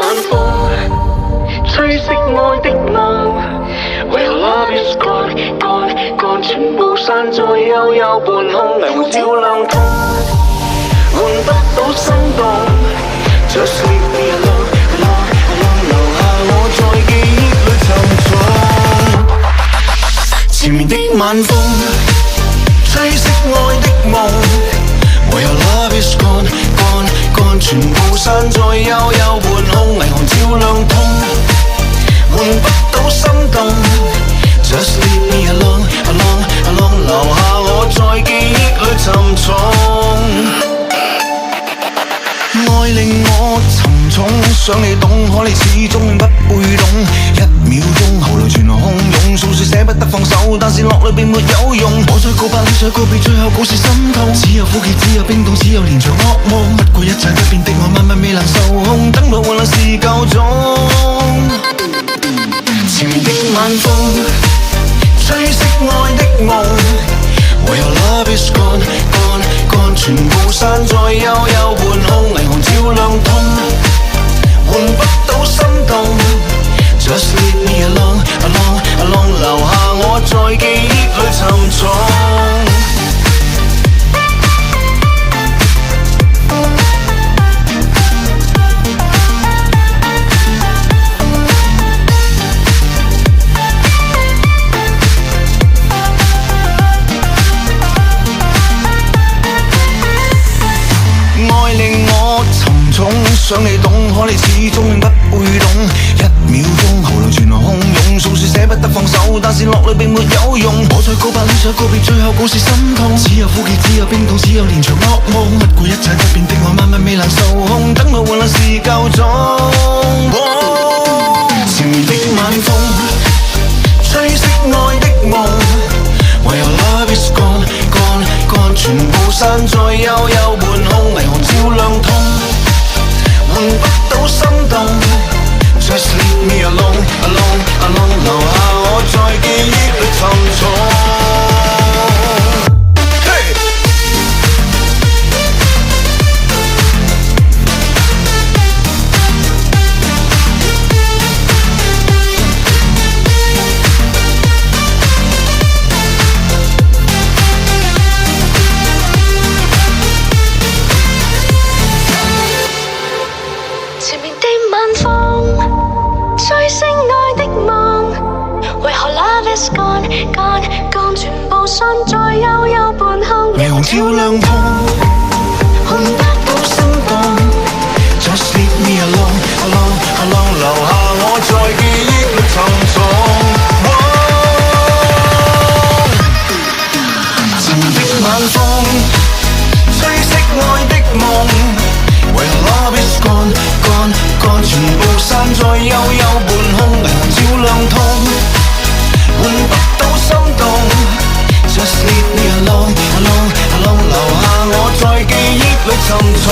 晚風，吹熄愛的夢。唯有 love is gone gone gone， 全部散在幽幽半空，霓虹照亮痛，換不到心動。Just leave me alone alone alone， 留下我在記憶裏沉重。前面的晚風，吹熄愛的夢。唯有 love is gone gone gone， 全部散在幽幽半空，霓虹照亮痛，換不到心動。Just leave me alone alone alone， 留下我在記憶裏沉重。愛令我沉重，想你懂，可你始終不會懂。一秒鐘喉嚨全洶湧，訴說捨不得放手，但是落淚並沒有用。我再告白，你再告別，最後故事心痛。只有苦澀，只有冰凍，只有連場噩夢。不過一切不變的我，慢慢未能受控。等到換來是夠鐘。前面的晚風，吹熄愛的夢。唯有 love is gone gone gone， 全部散在幽幽半空，霓虹照亮痛，換不到心動。Just leave me alone alone alone， 留下我在記憶裏沉重。想你懂，可你始終不會懂。一秒鐘喉嚨全洶湧，訴說捨不得放手，但是落淚並沒有用。我再告白，你再告別，最後故事心痛。只有苦澀，只有冰凍，只有連場噩夢。不顧一切不變的我，慢慢未能受控。等到換來是夠鐘。前面的晚風，吹熄愛的夢。唯有 love is gone gone gone， 全部散在幽幽半空，霓虹照亮痛，換不到心動。Just leave me alone alone alone， 留下我在記憶裏沉重。Gone gone gone， 全部散在幽幽半空，霓虹照亮痛，換不到心動。Just leave me alone alone alone， 留下我在記憶裏沉重。前面的晚風，吹熄愛的夢。唯有 love is gone gone gone， 全部散在幽幽半空，霓虹照亮痛，換不到心動。Just leave me alone alone alone， 留下我在記憶裏沉重。